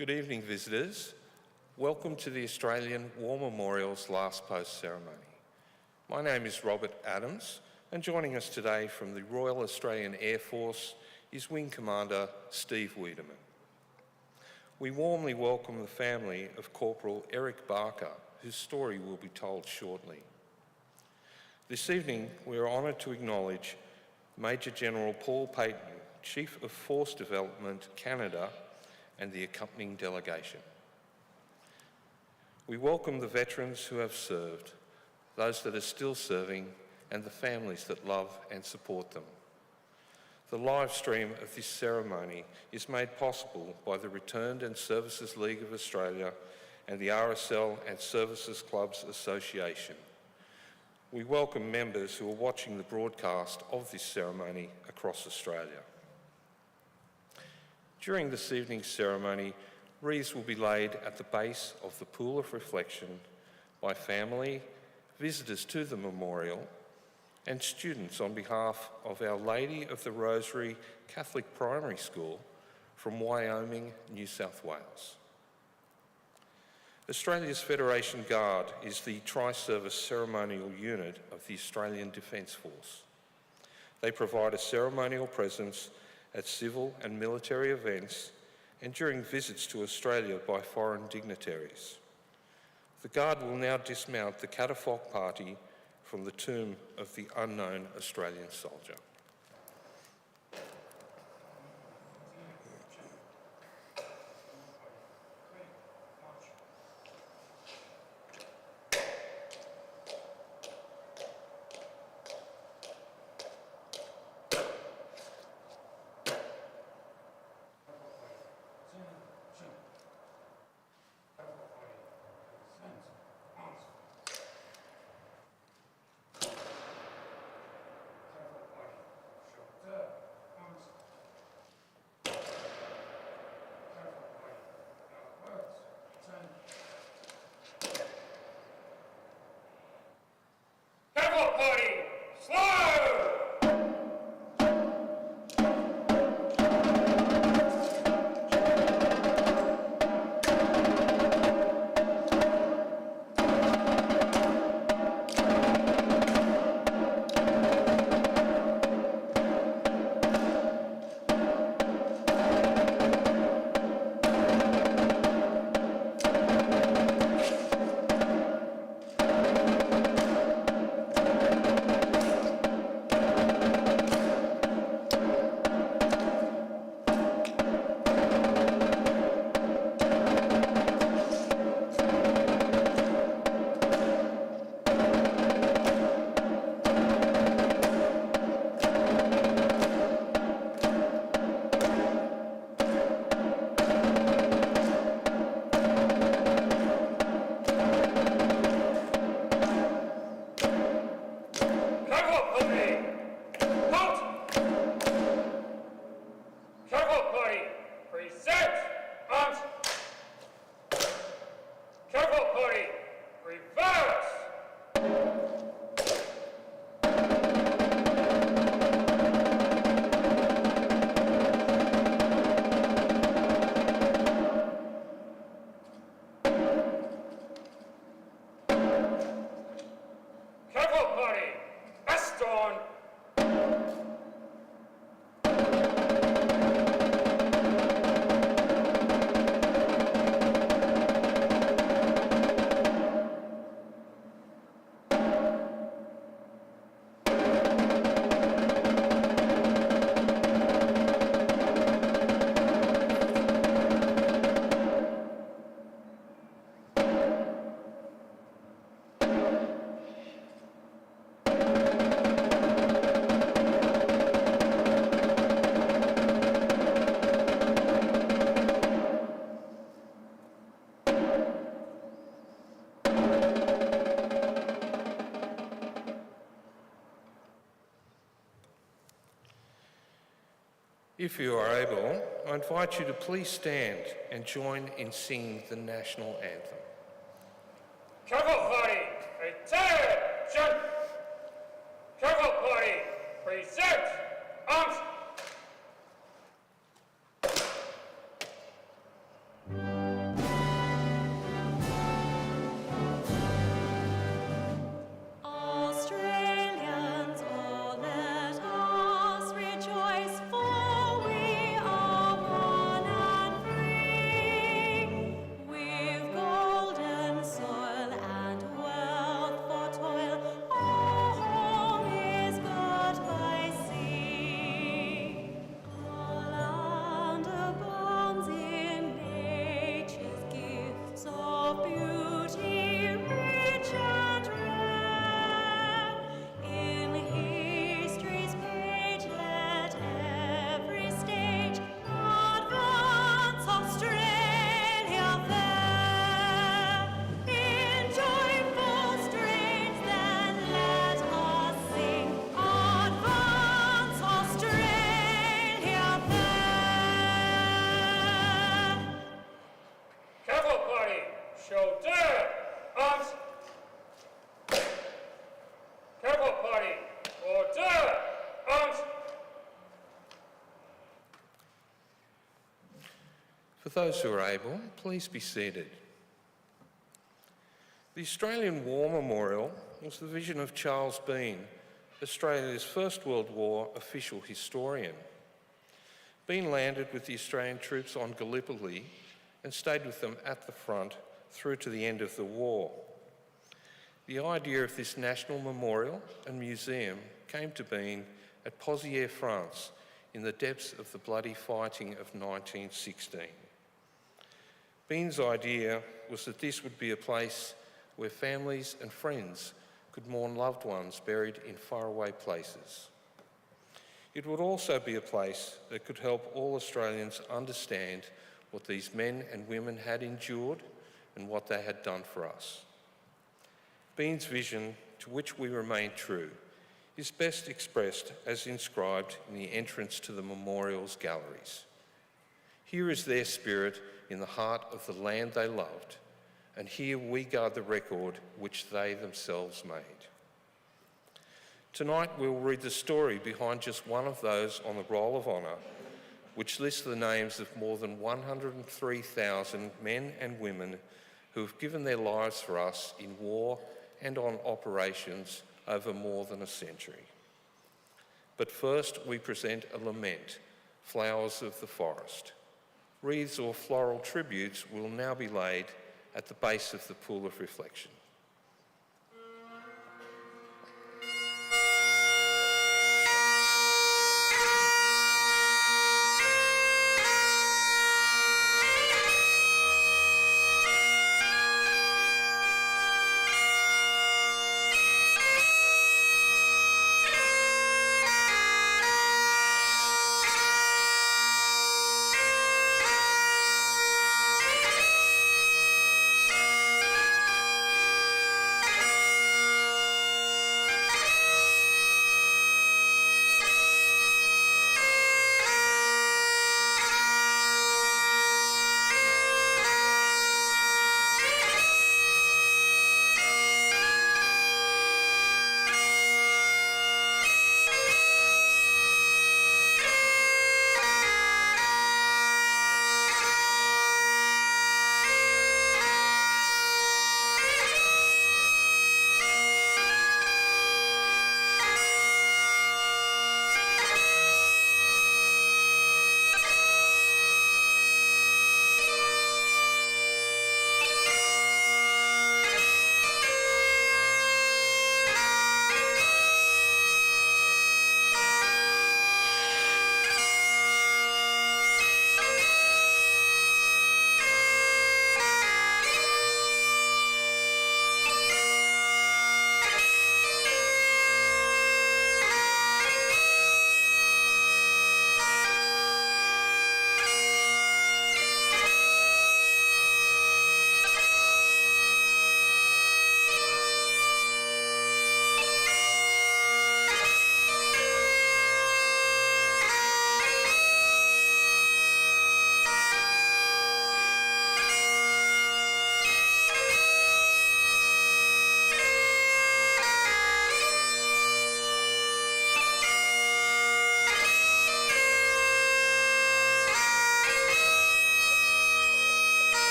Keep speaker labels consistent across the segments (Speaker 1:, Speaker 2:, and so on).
Speaker 1: Good evening, visitors. Welcome to the Australian War Memorial's Last Post ceremony. My name is Robert Adams, and joining us today from the Royal Australian Air Force is Wing Commander Steve Wiedemann. We warmly welcome the family of Corporal Eric Barker, whose story will be told shortly. This evening, we are honoured to acknowledge Major General Paul Peyton, Chief of Force Development, Canada, and the accompanying delegation. We welcome the veterans who have served, those that are still serving, and the families that love and support them. The live stream of this ceremony is made possible by the Returned and Services League of Australia and the RSL and Services Clubs Association. We welcome members who are watching the broadcast of this ceremony across Australia. During this evening's ceremony, wreaths will be laid at the base of the Pool of Reflection by family, visitors to the memorial, and students on behalf of Our Lady of the Rosary Catholic Primary School from Wyoming, New South Wales. Australia's Federation Guard is the tri-service ceremonial unit of the Australian Defence Force. They provide a ceremonial presence at civil and military events and during visits to Australia by foreign dignitaries. The Guard will now dismount the catafalque party from the tomb of the unknown Australian soldier. If you are able, I invite you to please stand and join in singing the national anthem.
Speaker 2: Cavalry, attention! Cavalry, present arms!
Speaker 1: For those who are able, please be seated. The Australian War Memorial was the vision of Charles Bean, Australia's First World War official historian. Bean landed with the Australian troops on Gallipoli and stayed with them at the front through to the end of the war. The idea of this national memorial and museum came to Bean at Pozières, France, in the depths of the bloody fighting of 1916. Bean's idea was that this would be a place where families and friends could mourn loved ones buried in faraway places. It would also be a place that could help all Australians understand what these men and women had endured and what they had done for us. Bean's vision, to which we remain true, is best expressed as inscribed in the entrance to the memorial's galleries. Here is their spirit in the heart of the land they loved, and here we guard the record which they themselves made. Tonight we'll read the story behind just one of those on the Roll of Honour, which lists the names of more than 103,000 men and women who have given their lives for us in war and on operations over more than a century. But first we present a lament, Flowers of the Forest. Wreaths or floral tributes will now be laid at the base of the pool of reflection.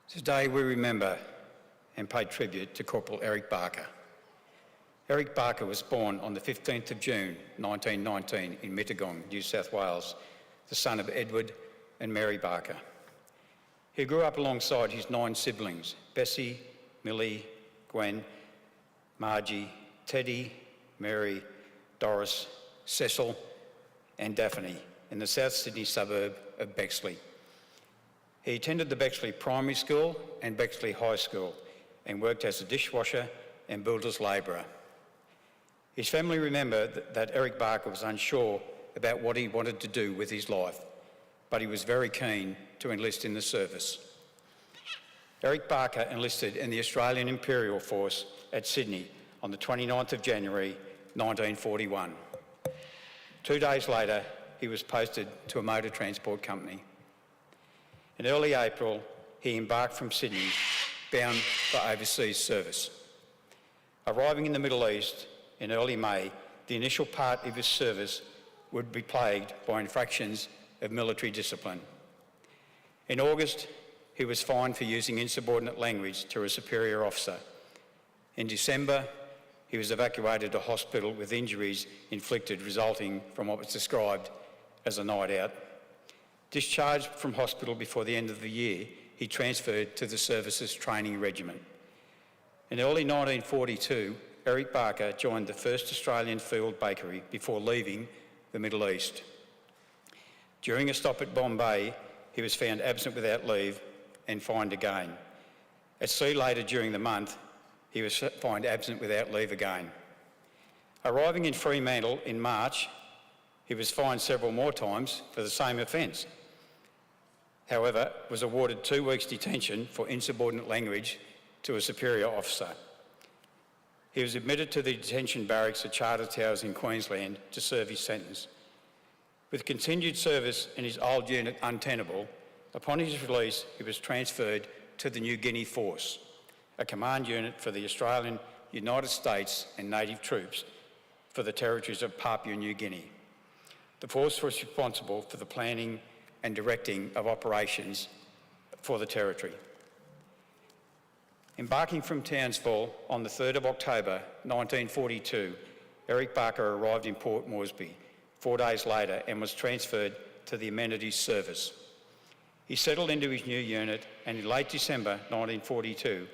Speaker 3: Today we remember and pay tribute to Corporal Eric Barker. Eric Barker was born on the 15th of June 1919 in Mittagong, New South Wales, the son of Edward and Mary Barker. He grew up alongside his 9 siblings, Bessie, Millie, Gwen, Margie, Teddy, Mary, Doris, Cecil and Daphne in the South Sydney suburb of Bexley. He attended the Bexley Primary School and Bexley High School and worked as a dishwasher and builder's labourer. His family remember that Eric Barker was unsure about what he wanted to do with his life, but he was very keen to enlist in the service. Eric Barker enlisted in the Australian Imperial Force at Sydney on the 29th of January 1941. 2 days later, he was posted to a motor transport company. In early April, he embarked from Sydney, bound for overseas service. Arriving in the Middle East in early May, the initial part of his service would be plagued by infractions of military discipline. In August, he was fined for using insubordinate language to a superior officer. In December, he was evacuated to hospital with injuries inflicted resulting from what was described as a night out. Discharged from hospital before the end of the year, he transferred to the Services Training Regiment. In early 1942, Eric Barker joined the 1st Australian Field Bakery before leaving the Middle East. During a stop at Bombay, he was found absent without leave and fined again. At sea later during the month, he was fined absent without leave again. Arriving in Fremantle in March, he was fined several more times for the same offence. However, was awarded 2 weeks detention for insubordinate language to a superior officer. He was admitted to the detention barracks at Charter Towers in Queensland to serve his sentence. With continued service in his old unit untenable, upon his release he was transferred to the New Guinea Force, a command unit for the Australian, United States and native troops for the territories of Papua New Guinea. The force was responsible for the planning and directing of operations for the territory. Embarking from Townsville on the 3rd of October 1942, Eric Barker arrived in Port Moresby 4 days later and was transferred to the Amenities Service. He settled into his new unit and in late December 1942,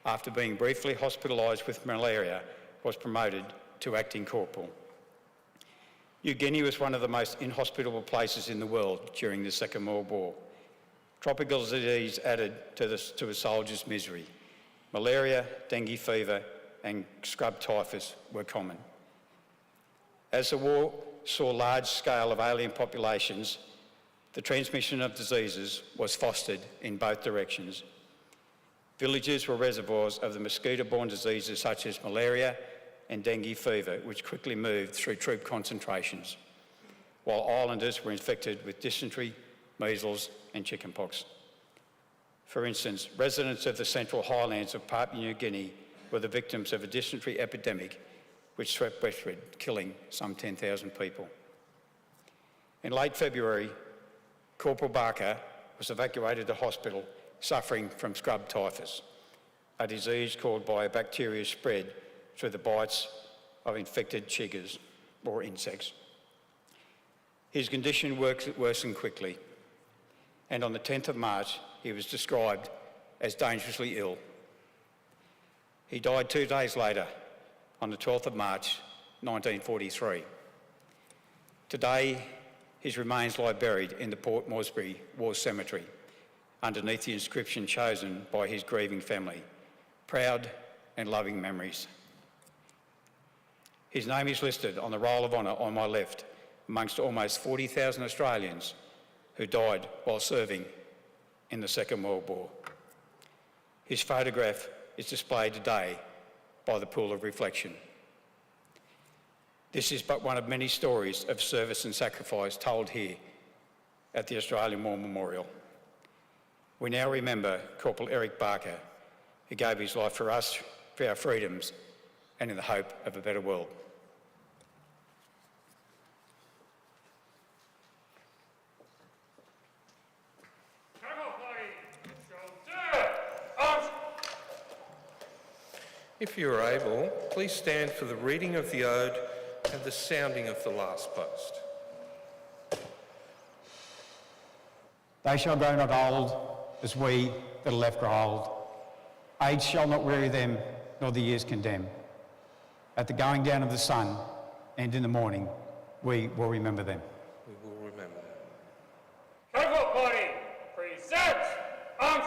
Speaker 3: after being briefly hospitalised with malaria, was promoted to acting corporal. New Guinea was one of the most inhospitable places in the world during the Second World War. Tropical disease added to a soldier's misery. Malaria, dengue fever and scrub typhus were common. As the war saw large scale of alien populations, the transmission of diseases was fostered in both directions. Villages were reservoirs of the mosquito-borne diseases such as malaria and dengue fever, which quickly moved through troop concentrations, while islanders were infected with dysentery, measles and chickenpox. For instance, residents of the Central Highlands of Papua New Guinea were the victims of a dysentery epidemic which swept westward, killing some 10,000 people. In late February, Corporal Barker was evacuated to hospital suffering from scrub typhus, a disease caused by a bacteria spread through the bites of infected chiggers or insects. His condition worsened quickly, and on the 10th of March, he was described as dangerously ill. He died 2 days later, on the 12th of March, 1943. Today, his remains lie buried in the Port Moresby War Cemetery, underneath the inscription chosen by his grieving family, "Proud and loving memories." His name is listed on the Roll of Honour on my left, amongst almost 40,000 Australians who died while serving in the Second World War. His photograph is displayed today by the Pool of Reflection. This is but one of many stories of service and sacrifice told here at the Australian War Memorial. We now remember Corporal Eric Barker, who gave his life for us, for our freedoms, and in the hope of a better world.
Speaker 1: If you are able, please stand for the reading of the ode and the sounding of the last post.
Speaker 4: They shall grow not old as we that are left grow old. Age shall not weary them, nor the years condemn. At the going down of the sun and in the morning, we will remember them.
Speaker 1: We will remember them.
Speaker 2: Corporal Party, present! Arms!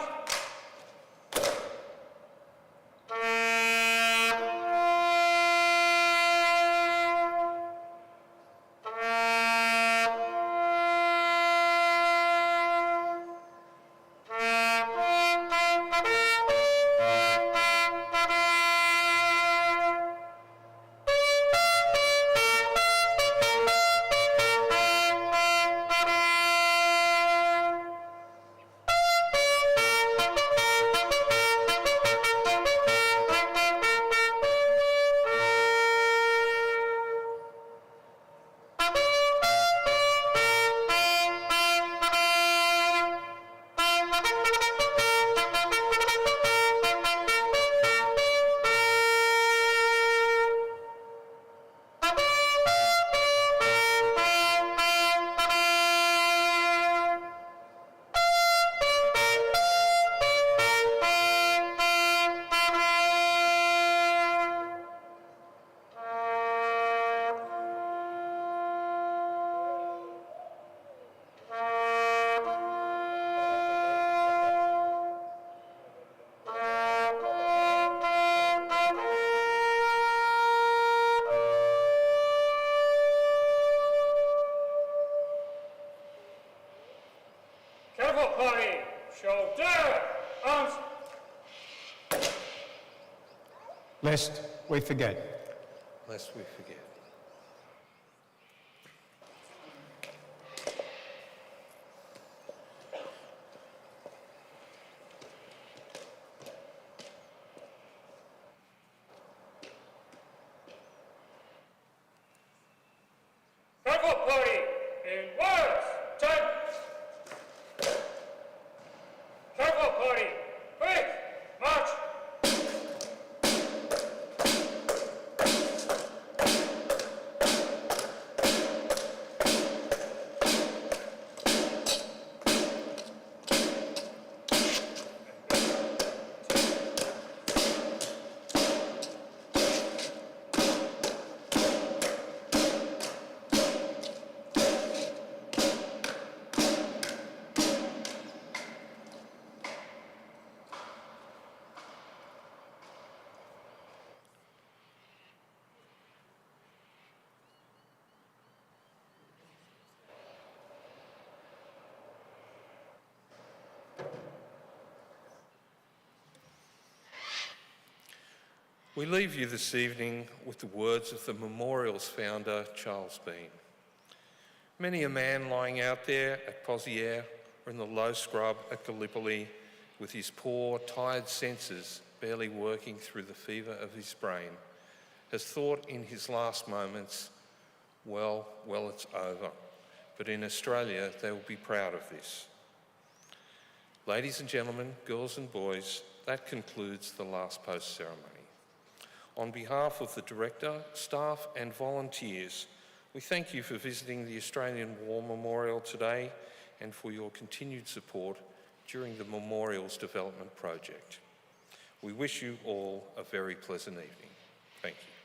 Speaker 2: Corporal Party, shoulder! Arms!
Speaker 4: Lest we forget.
Speaker 1: Lest we forget.
Speaker 2: Corporal Party, in words, time! Corporal Party, quick, march!
Speaker 1: We leave you this evening with the words of the memorial's founder, Charles Bean. Many a man lying out there at Pozières or in the low scrub at Gallipoli with his poor, tired senses barely working through the fever of his brain has thought in his last moments, well, it's over. But in Australia, they will be proud of this. Ladies and gentlemen, girls and boys, that concludes the last post ceremony. On behalf of the Director, staff and volunteers, we thank you for visiting the Australian War Memorial today and for your continued support during the Memorial's development project. We wish you all a very pleasant evening. Thank you.